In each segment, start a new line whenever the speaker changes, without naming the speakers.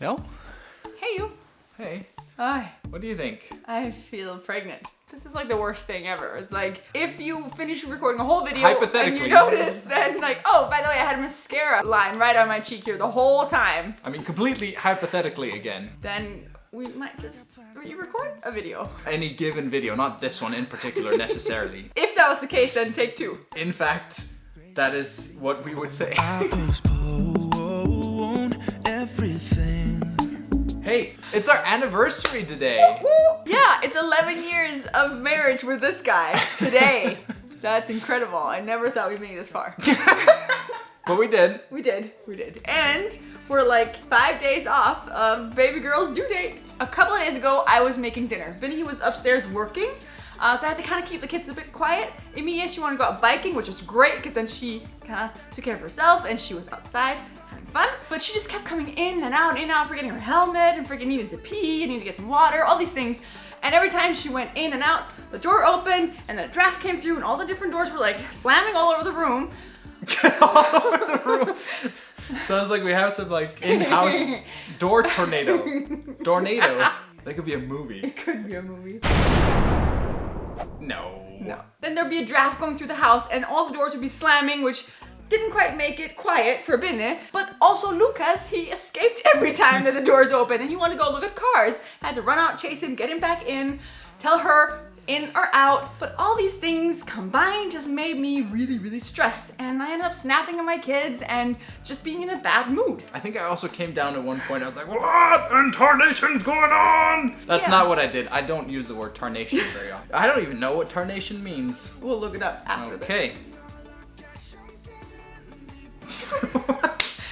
No?
Hey, you.
Hey,
Hi.
what do you think?
I feel pregnant. This is like the worst thing ever. It's like, if you finish recording a whole video and
Hypothetically.
you notice, then like, oh, by the way, I had a mascara line right on my cheek here the whole time.
I mean, completely hypothetically again.
Then we might just re-record a video.
Any given video, not this one in particular necessarily.
If that was the case, then take two.
In fact, that is what we would say.
I postpone everything.
Hey, it's our anniversary today.
Woo! Yeah, it's 11 years of marriage with this guy today. That's incredible. I never thought we'd make it this far.
But we did.
We did. And we're like 5 days off of baby girl's due date. A couple of days ago, I was making dinner. Vinny was upstairs working, so I had to kind of keep the kids a bit quiet. Amy, she wanted to go out biking, which was great because then she kind of took care of herself and she was outside having fun. But she just kept coming in and out, forgetting her helmet and freaking needing to pee and needing to get some water, all these things. And every time she went in and out, the door opened and the draft came through and all the different doors were like slamming all over the room.
All over the room. Sounds like we have some like in-house door tornado. Tornado. That could be a movie.
It could be a movie.
No.
Then there'd be a draft going through the house and all the doors would be slamming, which didn't quite make it quiet for Binne. But also Lucas, he escaped every time that the doors opened and he wanted to go look at cars. I had to run out, chase him, get him back in, tell her in or out. But all these things combined just made me really, really stressed. And I ended up snapping at my kids and just being in a bad mood.
I think I also came down at one point. I was like, what in tarnation's going on? That's not what I did. I don't use the word tarnation very often. I don't even know what tarnation means.
We'll look it up after this.
Okay.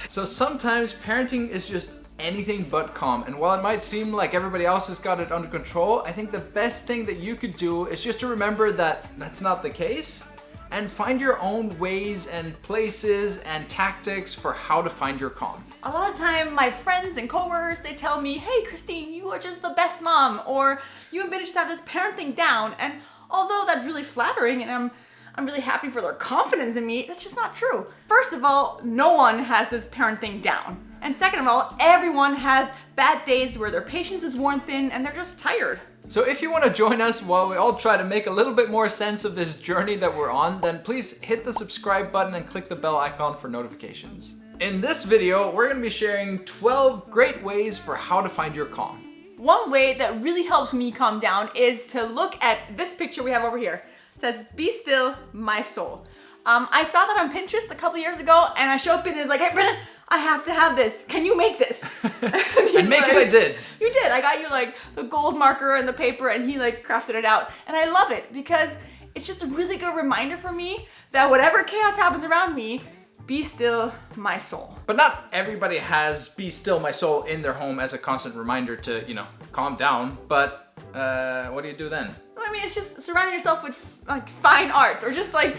So sometimes parenting is just anything but calm, and while it might seem like everybody else has got it under control, I think the best thing that you could do is just to remember that that's not the case and find your own ways and places and tactics for how to find your calm.
A lot of time, my friends and coworkers, they tell me, hey Kristine, you are just the best mom, or you and Binne just have this parenting down. And although that's really flattering and I'm really happy for their confidence in me, that's just not true. First of all, no one has this parenting down. And second of all, everyone has bad days where their patience is worn thin and they're just tired.
So if you want to join us while we all try to make a little bit more sense of this journey that we're on, then please hit the subscribe button and click the bell icon for notifications. In this video, we're going to be sharing 12 great ways for how to find your calm.
One way that really helps me calm down is to look at this picture we have over here. It says, "Be still, my soul." I saw that on Pinterest a couple years ago and I showed Binne, like, hey Binne, I have to have this. Can you make this?
And make it I did.
You did. I got you like the gold marker and the paper and he like crafted it out. And I love it because it's just a really good reminder for me that whatever chaos happens around me, be still my soul.
But not everybody has "Be Still My Soul" in their home as a constant reminder to, calm down. But what do you do then?
I mean, it's just surrounding yourself with like fine arts or just like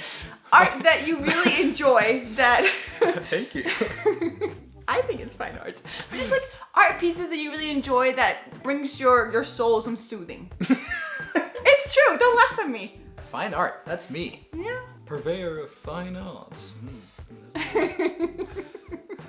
art that you really enjoy that...
Thank you.
I think it's fine arts. But just like art pieces that you really enjoy that brings your soul some soothing. It's true, don't laugh at me.
Fine art, that's me.
Yeah.
Purveyor of fine arts.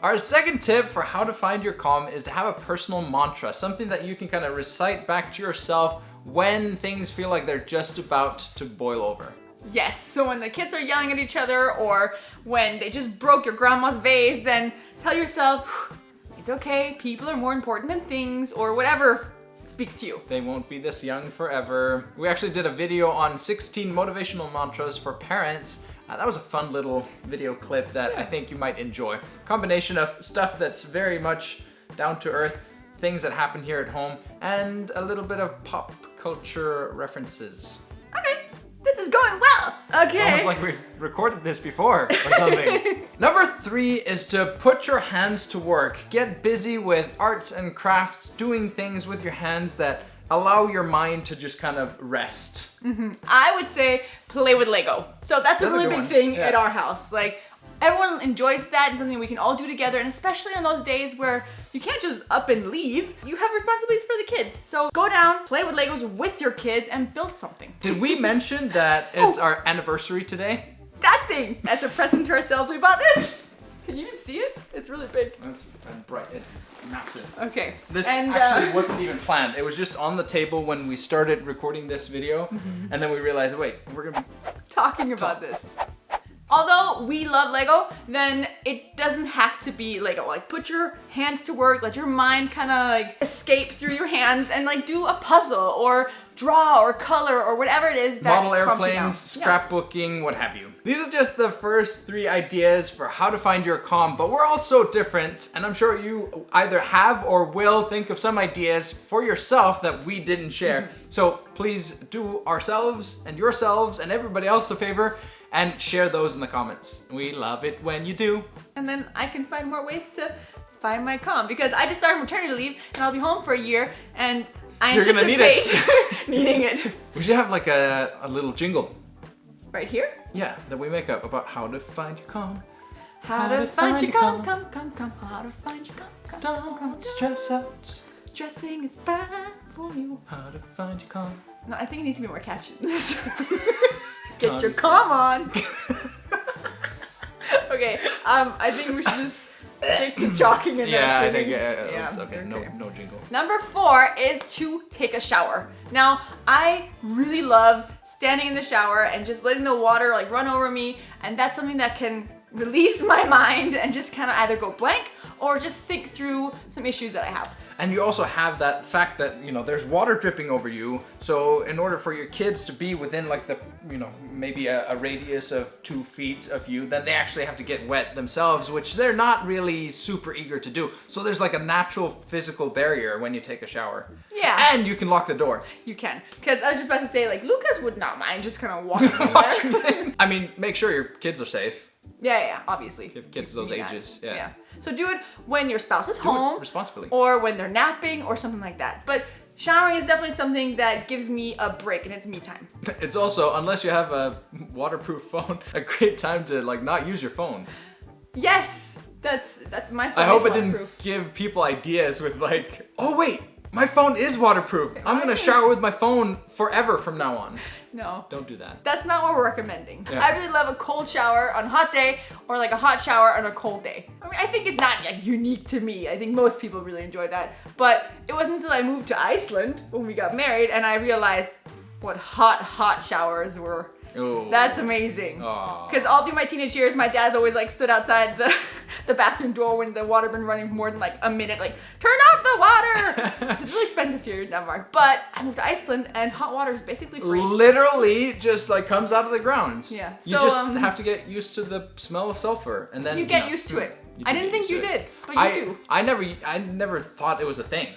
Our second tip for how to find your calm is to have a personal mantra, something that you can kind of recite back to yourself when things feel like they're just about to boil over.
Yes, so when the kids are yelling at each other or when they just broke your grandma's vase, then tell yourself, it's okay, people are more important than things, or whatever speaks to you.
They won't be this young forever. We actually did a video on 16 motivational mantras for parents. That was a fun little video clip that I think you might enjoy. Combination of stuff that's very much down to earth, things that happen here at home, and a little bit of pop culture references.
Okay, this is going well. Okay.
It's almost like we've recorded this before or something. Number 3 is to put your hands to work. Get busy with arts and crafts, doing things with your hands that allow your mind to just kind of rest.
I would say play with Lego. So that's a really big thing at our house. Like, everyone enjoys that and something we can all do together, and especially on those days where you can't just up and leave. You have responsibilities for the kids. So go down, play with Legos with your kids, and build something.
Did we mention that it's our anniversary today?
That thing! As a present to ourselves, we bought this! Can you even see it? It's really big.
It's bright. It's massive.
Okay.
This actually wasn't even planned. It was just on the table when we started recording this video, and then we realized, wait, we're gonna be
talking about this. Although we love Lego, then it doesn't have to be Lego. Like, put your hands to work, let your mind kind of like escape through your hands and like do a puzzle or draw or color or whatever it is that
model airplanes, scrapbooking, what have you. These are just the first 3 ideas for how to find your calm, but we're all so different, and I'm sure you either have or will think of some ideas for yourself that we didn't share. So please do ourselves and yourselves and everybody else a favor and share those in the comments. We love it when you do.
And then I can find more ways to find my calm, because I just started maternity leave and I'll be home for a year, and I
You're gonna need it.
needing it.
We should have like a little jingle.
Right here?
Yeah, that we make up about how to find your calm.
How to find your calm, come. How to find your calm,
Don't stress out.
Stressing is bad for you.
How to find your calm.
No, I think it needs to be more catchy than this. Get your calm on. Okay, I think we should just stick to talking and
I
singing.
think it's okay. No jingle.
Number 4 is to take a shower. Now, I really love standing in the shower and just letting the water like run over me, and that's something that can release my mind and just kind of either go blank or just think through some issues that I have.
And you also have that fact that, you know, there's water dripping over you. So in order for your kids to be within like the, you know, maybe a radius of 2 feet of you, then they actually have to get wet themselves, which they're not really super eager to do. So there's like a natural physical barrier when you take a shower.
Yeah.
And you can lock the door.
You can. Because I was just about to say, like, Lucas would not mind just kind of walking in there.
I mean, make sure your kids are safe.
Yeah, obviously.
If kids those ages, yeah.
So do it when your spouse is
Do
home.
it responsibly.
Or when they're napping or something like that. But showering is definitely something that gives me a break, and it's me time.
It's also, unless you have a waterproof phone, a great time to like not use your phone.
Yes! That's my phone.
I hope
is
it didn't
waterproof.
give people ideas with like, oh wait, my phone is waterproof. I'm gonna shower with my phone forever from now on.
No.
Don't do that.
That's not what we're recommending.
Yeah.
I really love a cold shower on a hot day, or like a hot shower on a cold day. I mean, I think it's not like unique to me. I think most people really enjoy that. But it wasn't until I moved to Iceland when we got married and I realized what hot showers were.
Oh.
That's amazing.
Aw.
Because all through my teenage years, my dad's always like stood outside the bathroom door when the water been running more than like a minute, like, turn off the water! It's really expensive here in Denmark. But I moved to Iceland and hot water is basically free.
Literally just like comes out of the ground.
Yeah.
You
So,
just have to get used to the smell of sulfur, and then
You get used to it. I didn't think you did, but you do.
I never thought it was a thing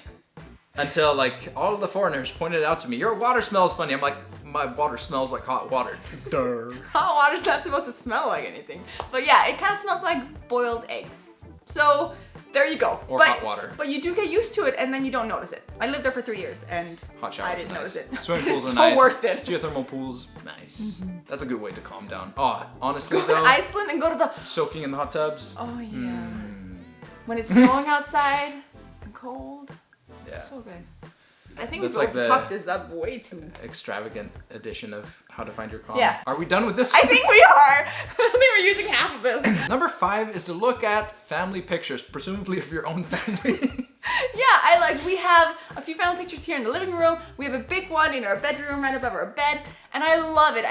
until like all of the foreigners pointed it out to me. Your water smells funny. I'm like, my water smells like hot water. Duh.
Hot water's not supposed to smell like anything. But yeah, it kind of smells like boiled eggs. So there you go.
Or hot water.
But you do get used to it, and then you don't notice it. I lived there for 3 years, and
Hot showers
I didn't
are nice.
notice it.
Swimming pools
It's
are
so
nice.
worth it.
Geothermal pools, nice. That's a good way to calm down. Oh, honestly
Go to
though,
Iceland and go to the...
soaking in the hot tubs.
Oh, yeah. When it's snowing outside and cold.
Yeah.
So good. I think
That's
we've
like the-
talked this up way too much.
Extravagant edition of How to Find Your Calm.
Yeah.
Are we done with this?
I think we are. I think we're using half of this.
Number 5 is to look at family pictures, presumably of your own family.
Yeah, we have a few family pictures here in the living room. We have a big one in our bedroom right above our bed, and I love it.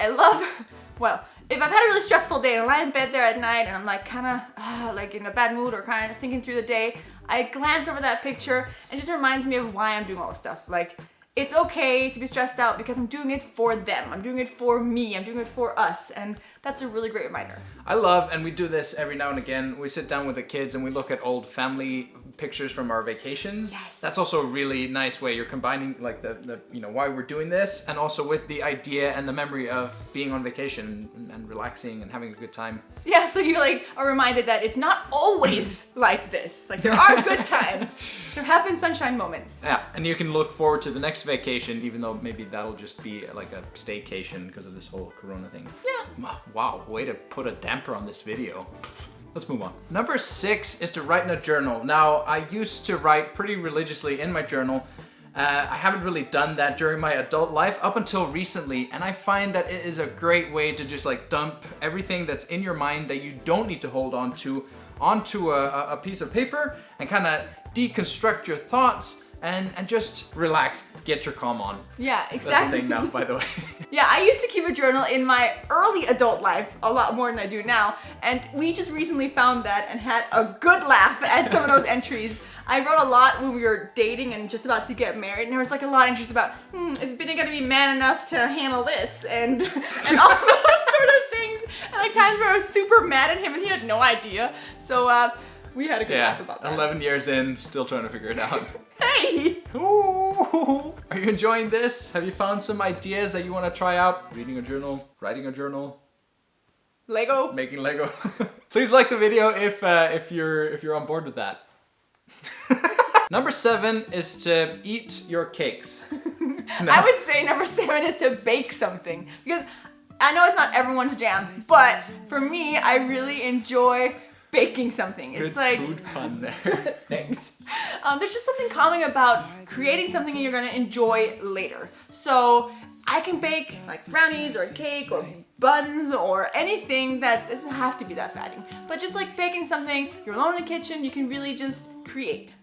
Well, if I've had a really stressful day and I lie in bed there at night and I'm like kind of like in a bad mood or kind of thinking through the day, I glance over that picture and it just reminds me of why I'm doing all this stuff. Like, it's okay to be stressed out because I'm doing it for them. I'm doing it for me. I'm doing it for us. And that's a really great reminder.
I love, and we do this every now and again, we sit down with the kids and we look at old family pictures from our vacations.
Yes.
That's also a really nice way. You're combining like the why we're doing this, and also with the idea and the memory of being on vacation and relaxing and having a good time.
Yeah, so you are reminded that it's not always like this. Like, there are good times. There have been sunshine moments.
Yeah, and you can look forward to the next vacation, even though maybe that'll just be like a staycation because of this whole Corona thing.
Yeah.
Wow, way to put a damper on this video. Let's move on. Number 6 is to write in a journal. Now, I used to write pretty religiously in my journal, I haven't really done that during my adult life up until recently, and I find that it is a great way to just like dump everything that's in your mind that you don't need to hold on to onto a piece of paper and kind of deconstruct your thoughts and just relax, get your calm on.
Yeah, exactly.
That's a thing now, by the way.
Yeah, I used to keep a journal in my early adult life, a lot more than I do now, and we just recently found that and had a good laugh at some of those entries. I wrote a lot when we were dating and just about to get married, and there was like a lot of entries about, is Benny gonna be man enough to handle this? And all those sort of things. And like times where I was super mad at him and he had no idea. So we had a good laugh about that.
11 years in, still trying to figure it out.
Hey!
Ooh. Are you enjoying this? Have you found some ideas that you want to try out? Reading a journal, writing a journal,
Lego,
making Lego. Please like the video if you're on board with that. Number 7 is to eat your cakes. No.
I would say number 7 is to bake something, because I know it's not everyone's jam, but for me, I really enjoy baking something.
Good
it's like
food pun there.
Thanks. There's just something calming about creating something that you're gonna enjoy later. So I can bake like brownies or a cake or buns or anything that doesn't have to be that fattening. But just like baking something, you're alone in the kitchen, you can really just create.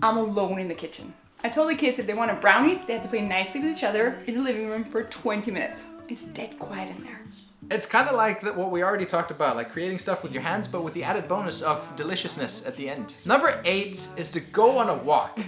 I'm alone in the kitchen. I told the kids if they wanted brownies, they had to play nicely with each other in the living room for 20 minutes. It's dead quiet in there.
It's kind of like what we already talked about, like creating stuff with your hands, but with the added bonus of deliciousness at the end. Number 8 is to go on a walk.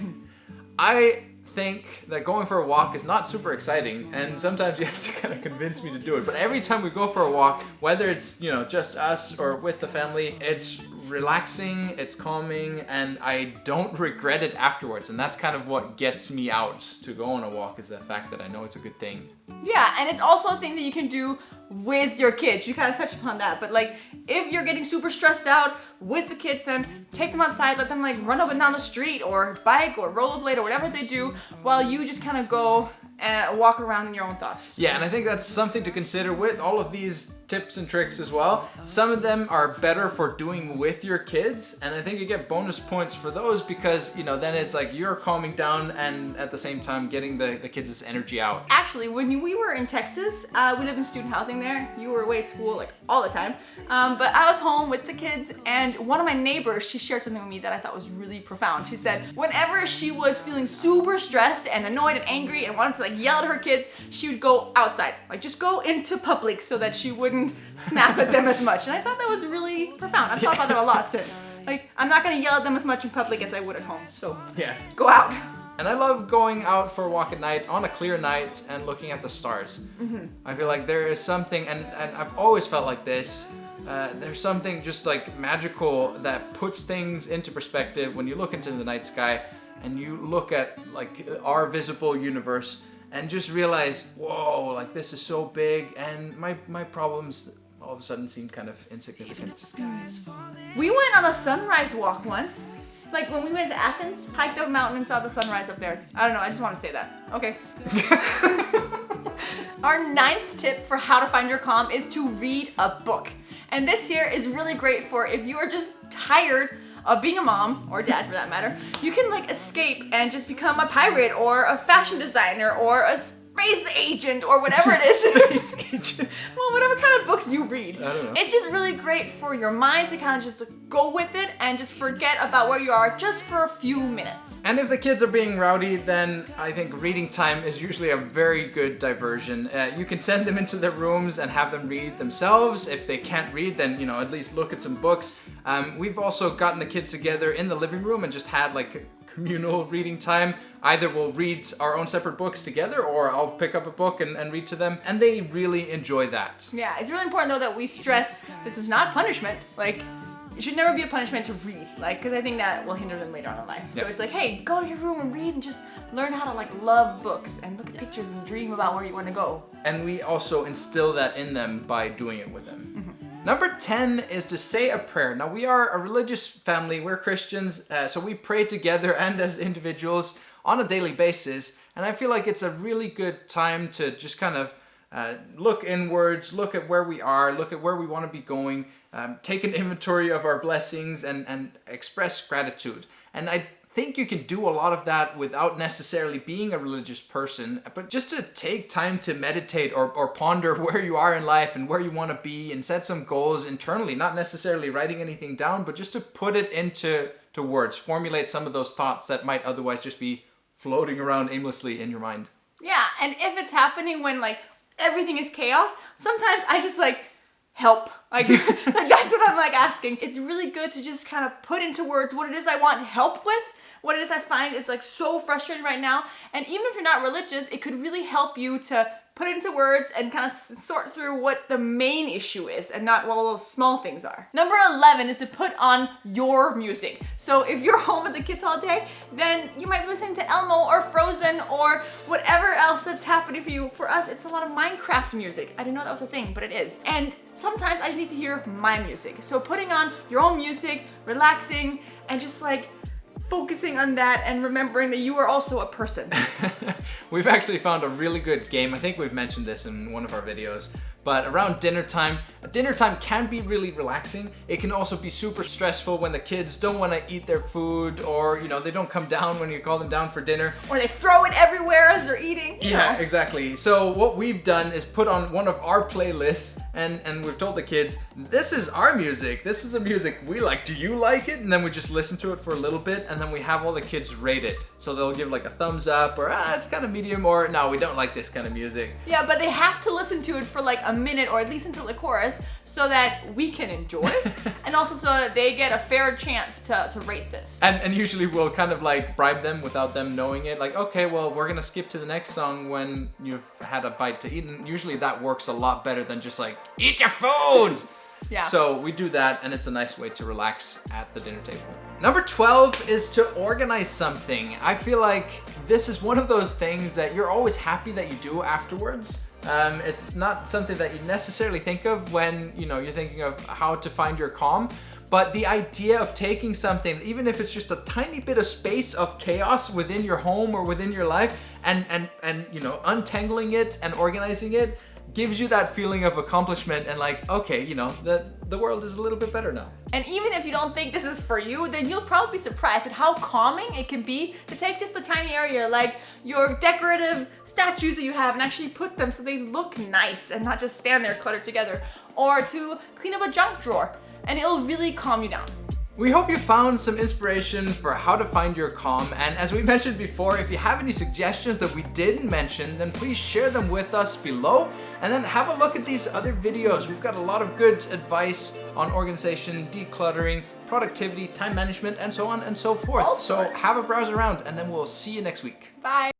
I think that going for a walk is not super exciting, and sometimes you have to kind of convince me to do it. But every time we go for a walk, whether it's, just us or with the family, it's relaxing, it's calming, and I don't regret it afterwards. And that's kind of what gets me out to go on a walk, is the fact that I know it's a good thing.
Yeah, and it's also a thing that you can do with your kids. You kind of touched upon that, but like if you're getting super stressed out with the kids, then take them outside, let them like run up and down the street or bike or rollerblade or whatever they do, while you just kind of go and walk around in your own thoughts.
Yeah, and I think that's something to consider with all of these tips and tricks as well. Some of them are better for doing with your kids, and I think you get bonus points for those because, then it's like you're calming down and at the same time getting the kids' energy out.
Actually, when we were in Texas, we lived in student housing there. You were away at school like all the time. But I was home with the kids, and one of my neighbors, she shared something with me that I thought was really profound. She said whenever she was feeling super stressed and annoyed and angry and wanted to like yell at her kids, she would go outside, like just go into public so that she wouldn't snap at them as much. And I thought that was really profound. I've thought about that a lot since. Like, I'm not gonna yell at them as much in public as I would at home. So
yeah,
go out.
And I love going out for a walk at night, on a clear night, and looking at the stars. Mm-hmm. I feel like there is something, and I've always felt like this, there's something just like magical that puts things into perspective when you look into the night sky and you look at like our visible universe and just realize, whoa, like this is so big, and my problems all of a sudden seem kind of insignificant.
We went on a sunrise walk once. Like when we went to Athens, hiked up a mountain and saw the sunrise up there. I don't know, I just want to say that. Okay. Our 9th tip for how to find your calm is to read a book. And this here is really great for if you are just tired of being a mom, or dad for that matter. You can like escape and just become a pirate or a fashion designer or a space agent or whatever it is.
Space agent.
Well, whatever kind of books you read.
I don't know.
It's just really great for your mind to kind of just go with it and just forget about where you are just for a few minutes.
And if the kids are being rowdy, then I think reading time is usually a very good diversion. You can send them into their rooms and have them read themselves. If they can't read, then, at least look at some books. We've also gotten the kids together in the living room and just had like communal reading time. Either we'll read our own separate books together, or I'll pick up a book and read to them, and they really enjoy that.
Yeah, it's really important though that we stress this is not punishment. Like, it should never be a punishment to read, like, because I think that will hinder them later on in life. So it's like, hey, go to your room and read and just learn how to like love books and look at pictures and dream about where you want to go.
And we also instill that in them by doing it with them. Mm-hmm. Number 10 is to say a prayer. Now, we are a religious family. We're Christians, so we pray together and as individuals on a daily basis. And I feel like it's a really good time to just kind of look inwards, look at where we are, look at where we want to be going, take an inventory of our blessings and express gratitude. And I think you can do a lot of that without necessarily being a religious person, but just to take time to meditate or ponder where you are in life and where you want to be and set some goals internally, not necessarily writing anything down, but just to put it into words, formulate some of those thoughts that might otherwise just be floating around aimlessly in your mind.
Yeah, and if it's happening when like everything is chaos, sometimes I just like help. Like that's what I'm like asking. It's really good to just kind of put into words what it is I want help with, what it is I find is like so frustrating right now. And even if you're not religious, it could really help you to put it into words and kind of sort through what the main issue is and not what all those small things are. Number 11 is to put on your music. So if you're home with the kids all day, then you might be listening to Elmo or Frozen or whatever else that's happening for you. For us, it's a lot of Minecraft music. I didn't know that was a thing, but it is. And sometimes I just need to hear my music. So putting on your own music, relaxing, and just like focusing on that and remembering that you are also a person.
We've actually found a really good game. I think we've mentioned this in one of our videos, but around dinner time can be really relaxing. It can also be super stressful when the kids don't want to eat their food, or they don't come down when you call them down for dinner.
Or they throw it everywhere as they're eating.
Yeah, exactly. So what we've done is put on one of our playlists and we've told the kids, this is our music. This is the music we like. Do you like it? And then we just listen to it for a little bit, and then we have all the kids rate it. So they'll give like a thumbs up, or it's kind of medium, or no, we don't like this kind of music.
Yeah, but they have to listen to it for like a minute or at least until the chorus so that we can enjoy and also so that they get a fair chance to rate this.
And usually we'll kind of like bribe them without them knowing it. Like, okay, well, we're gonna skip to the next song when you've had a bite to eat. And usually that works a lot better than just like, eat your food!
Yeah.
So we do that, and it's a nice way to relax at the dinner table. Number 12 is to organize something. I feel like this is one of those things that you're always happy that you do afterwards. It's not something that you necessarily think of when you're thinking of how to find your calm. But the idea of taking something, even if it's just a tiny bit of space of chaos within your home or within your life, and untangling it and organizing it, gives you that feeling of accomplishment and like, okay, the world is a little bit better now.
And even if you don't think this is for you, then you'll probably be surprised at how calming it can be to take just a tiny area like your decorative statues that you have and actually put them so they look nice and not just stand there cluttered together, or to clean up a junk drawer, and it'll really calm you down.
We hope you found some inspiration for how to find your calm, and as we mentioned before, if you have any suggestions that we didn't mention, then please share them with us below, and then have a look at these other videos. We've got a lot of good advice on organization, decluttering, productivity, time management, and so on and so forth. So have a browse around, and then we'll see you next week.
Bye.